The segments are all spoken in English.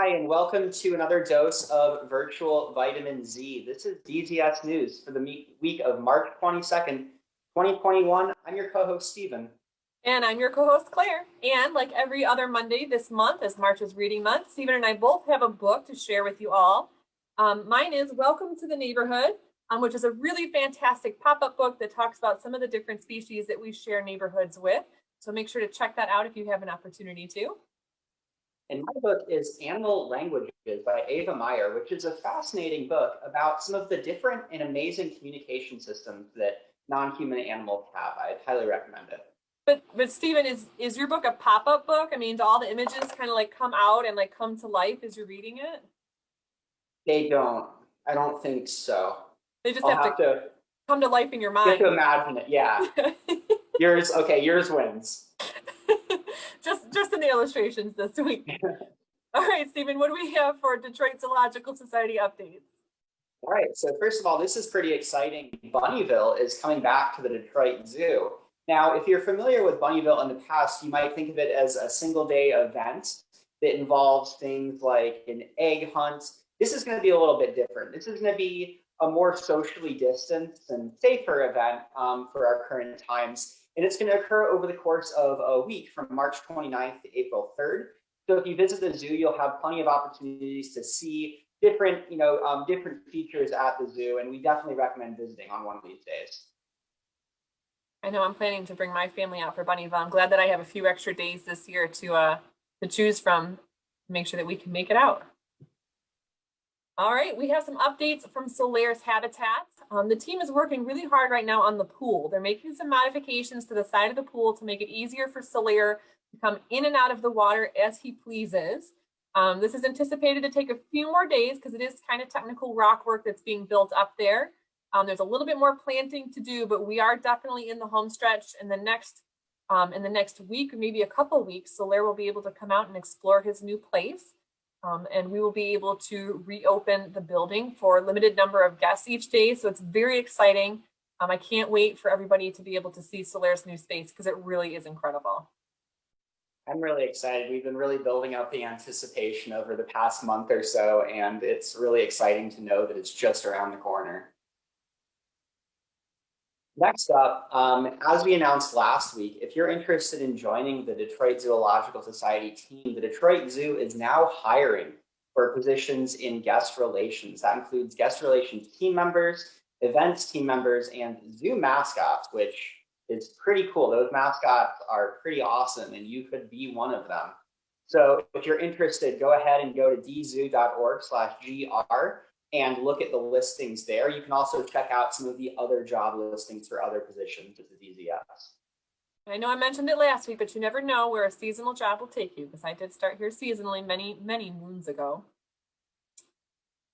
Hi, and welcome to another dose of virtual vitamin Z. This is DZS News for the week of March 22nd, 2021. I'm your co-host, Stephen. And I'm your co-host, Claire. And like every other Monday this month, as March is reading month, Stephen and I both have a book to share with you all. Mine is Welcome to the Neighborhood, which is a really fantastic pop-up book that talks about some of the different species that we share neighborhoods with. So make sure to check that out if you have an opportunity to. And my book is Animal Languages by Ava Meyer, which is a fascinating book about some of the different and amazing communication systems that non-human animals have. I'd highly recommend it. But Stephen, is your book a pop-up book? I mean, do all the images kind of like come out and like come to life as you're reading it? They don't. I don't think so. They just have to come to life in your mind. You have to imagine it, yeah. Yours wins. just in the illustrations this week. All right, Stephen, what do we have for Detroit Zoological Society updates? All right, so first of all, this is pretty exciting. Bunnyville is coming back to the Detroit Zoo. Now, if you're familiar with Bunnyville in the past, you might think of it as a single-day event that involves things like an egg hunt. This is going to be a little bit different. This is going to be a more socially distanced and safer event for our current times. And it's going to occur over the course of a week from March 29th to April 3rd. So if you visit the zoo, you'll have plenty of opportunities to see different, different features at the zoo. And we definitely recommend visiting on one of these days. I know I'm planning to bring my family out for Bunnyville. I'm glad that I have a few extra days this year to choose from, to make sure that we can make it out. All right, we have some updates from Solaris Habitat. The team is working really hard right now on the pool. They're making some modifications to the side of the pool to make it easier for Solaire to come in and out of the water as he pleases. This is anticipated to take a few more days because it is kind of technical rock work that's being built up there. There's a little bit more planting to do, but we are definitely in the home stretch. In the next week, maybe a couple of weeks, Solaire will be able to come out and explore his new place. And we will be able to reopen the building for a limited number of guests each day. So it's very exciting. I can't wait for everybody to be able to see Solaire's new space because it really is incredible. I'm really excited. We've been really building up the anticipation over the past month or so, and it's really exciting to know that it's just around the corner. Next up, as we announced last week, if you're interested in joining the Detroit Zoological Society team, the Detroit Zoo is now hiring for positions in guest relations. That includes guest relations team members, events team members, and zoo mascots, which is pretty cool. Those mascots are pretty awesome, and you could be one of them. So if you're interested, go ahead and go to dzoo.org/gr and look at the listings there. You can also check out some of the other job listings for other positions at the DZS. I know I mentioned it last week, but you never know where a seasonal job will take you, because I did start here seasonally many moons ago.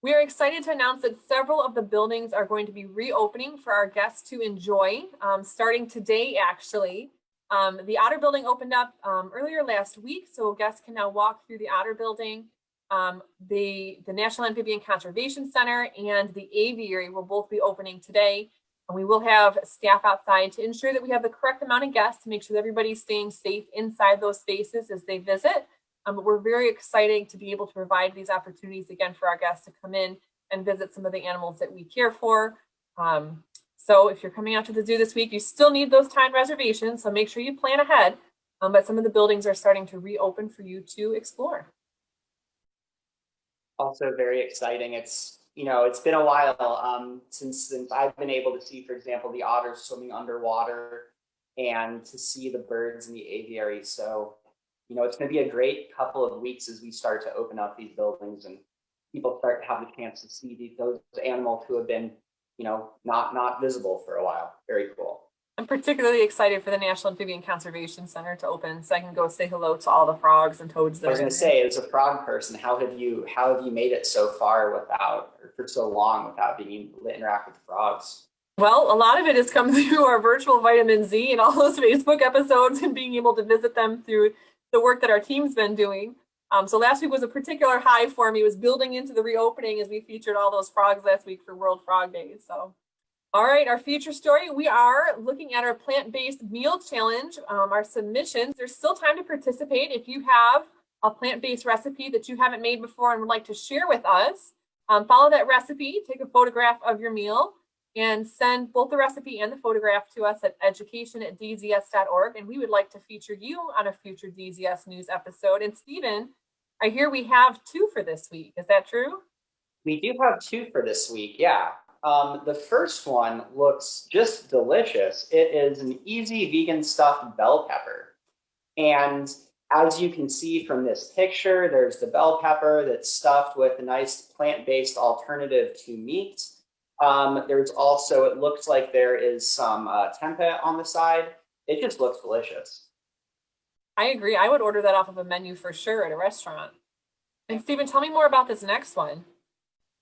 We are excited to announce that several of the buildings are going to be reopening for our guests to enjoy, starting today, actually. The Otter building opened up earlier last week, so guests can now walk through the Otter building. The National Amphibian Conservation Center and the aviary will both be opening today. And we will have staff outside to ensure that we have the correct amount of guests to make sure that everybody's staying safe inside those spaces as they visit. But we're very excited to be able to provide these opportunities again for our guests to come in and visit some of the animals that we care for. So if you're coming out to the zoo this week, you still need those time reservations, so make sure you plan ahead. But some of the buildings are starting to reopen for you to explore. Also very exciting. It's been a while since I've been able to see, for example, the otters swimming underwater and to see the birds in the aviary. So, it's going to be a great couple of weeks as we start to open up these buildings and people start to have the chance to see those animals who have been, not visible for a while. Very cool. I'm particularly excited for the National Amphibian Conservation Center to open, so I can go say hello to all the frogs and toads there. I was going to say, as a frog person, how have you made it so far for so long without being able to interact with the frogs? Well, a lot of it has come through our virtual vitamin Z and all those Facebook episodes and being able to visit them through the work that our team's been doing. So last week was a particular high for me. It was building into the reopening as we featured all those frogs last week for World Frog Days. So. All right, our feature story, we are looking at our plant-based meal challenge, our submissions. There's still time to participate. If you have a plant-based recipe that you haven't made before and would like to share with us, follow that recipe, take a photograph of your meal, and send both the recipe and the photograph to us at education@dzs.org. And we would like to feature you on a future DZS News episode. And Stephen, I hear we have 2 for this week. Is that true? We do have 2 for this week, yeah. The first one looks just delicious. It is an easy vegan stuffed bell pepper. And as you can see from this picture, there's the bell pepper that's stuffed with a nice plant-based alternative to meat. There's also, it looks like there is some tempeh on the side. It just looks delicious. I agree. I would order that off of a menu for sure at a restaurant. And Stephen, tell me more about this next one.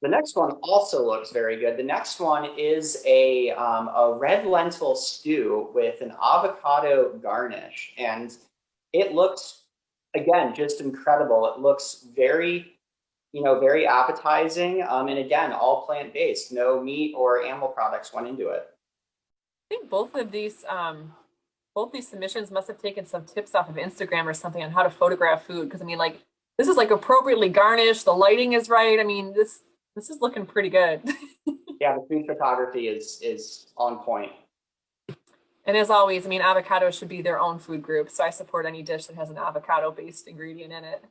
The next one also looks very good. The next one is a red lentil stew with an avocado garnish. And it looks, again, just incredible. It looks very, very appetizing. And again, all plant-based, no meat or animal products went into it. I think both these submissions must have taken some tips off of Instagram or something on how to photograph food. Because I mean, like, this is like appropriately garnished. The lighting is right. I mean, this is looking pretty good. Yeah, the food photography is on point. And as always, I mean, avocados should be their own food group. So I support any dish that has an avocado-based ingredient in it.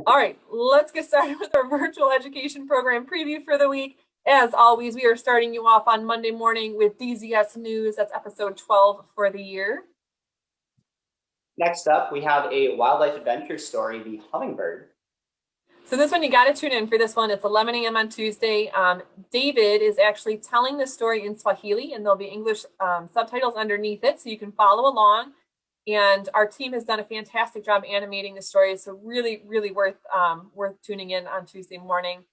All right, let's get started with our virtual education program preview for the week. As always, we are starting you off on Monday morning with DZS News. That's episode 12 for the year. Next up, we have a wildlife adventure story, The Hummingbird. So this one, you got to tune in for this one. It's 11 a.m. on Tuesday. David is actually telling the story in Swahili, and there'll be English subtitles underneath it, so you can follow along. And our team has done a fantastic job animating the story, so really, really worth tuning in on Tuesday morning.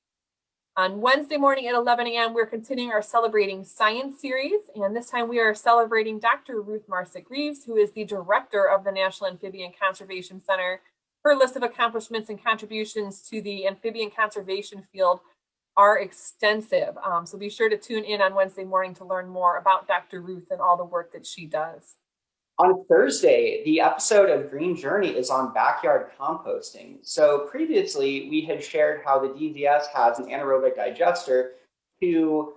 On Wednesday morning at 11 a.m., we're continuing our Celebrating Science series, and this time we are celebrating Dr. Ruth Marsick-Reeves, who is the director of the National Amphibian Conservation Center. Her list of accomplishments and contributions to the amphibian conservation field are extensive. So be sure to tune in on Wednesday morning to learn more about Dr. Ruth and all the work that she does. On Thursday, the episode of Green Journey is on backyard composting. So previously, we had shared how the DZS has an anaerobic digester to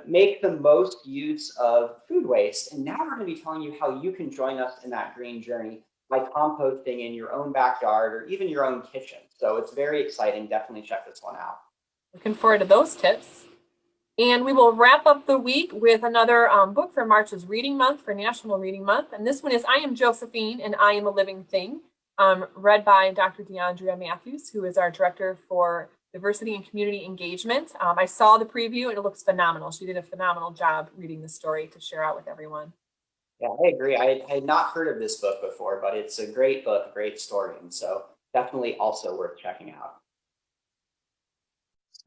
make the most use of food waste. And now we're going to be telling you how you can join us in that green journey by composting in your own backyard or even your own kitchen. So it's very exciting. Definitely check this one out. Looking forward to those tips. And we will wrap up the week with another book for March's Reading Month, for National Reading Month. And this one is I Am Josephine and I Am a Living Thing, read by Dr. DeAndrea Matthews, who is our Director for Diversity and Community Engagement. I saw the preview and it looks phenomenal. She did a phenomenal job reading the story to share out with everyone. Yeah, I agree. I had not heard of this book before, but it's a great book, a great story, and so definitely also worth checking out.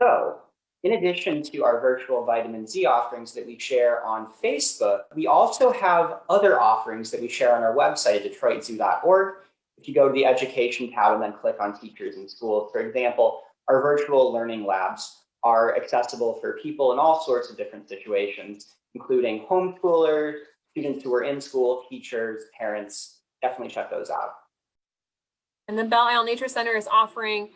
So, in addition to our virtual vitamin Z offerings that we share on Facebook, we also have other offerings that we share on our website at DetroitZoo.org. If you go to the Education tab and then click on Teachers in Schools, for example, our virtual learning labs are accessible for people in all sorts of different situations, including homeschoolers, students who are in school, teachers, parents. Definitely check those out. And the Belle Isle Nature Center is offering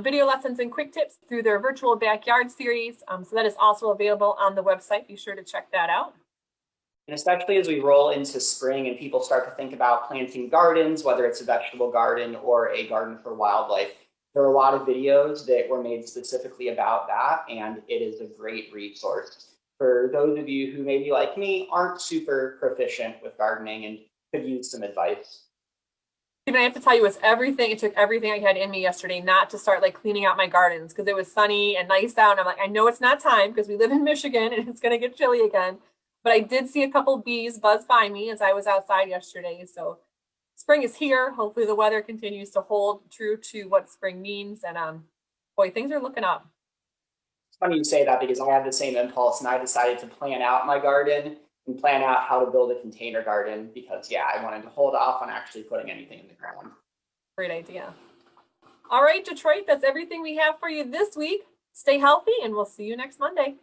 video lessons and quick tips through their virtual backyard series. So that is also available on the website. Be sure to check that out. And especially as we roll into spring and people start to think about planting gardens, whether it's a vegetable garden or a garden for wildlife, there are a lot of videos that were made specifically about that, and it is a great resource for those of you who maybe like me aren't super proficient with gardening and could use some advice. I have to tell you, it took everything I had in me yesterday not to start like cleaning out my gardens because it was sunny and nice out. And I'm like, I know it's not time because we live in Michigan and it's going to get chilly again. But I did see a couple bees buzz by me as I was outside yesterday. So spring is here. Hopefully the weather continues to hold true to what spring means. And boy, things are looking up. It's funny you say that because I had the same impulse and I decided to plan out my garden and plan out how to build a container garden because, yeah, I wanted to hold off on actually putting anything in the ground. Great idea. All right, Detroit, that's everything we have for you this week. Stay healthy and we'll see you next Monday.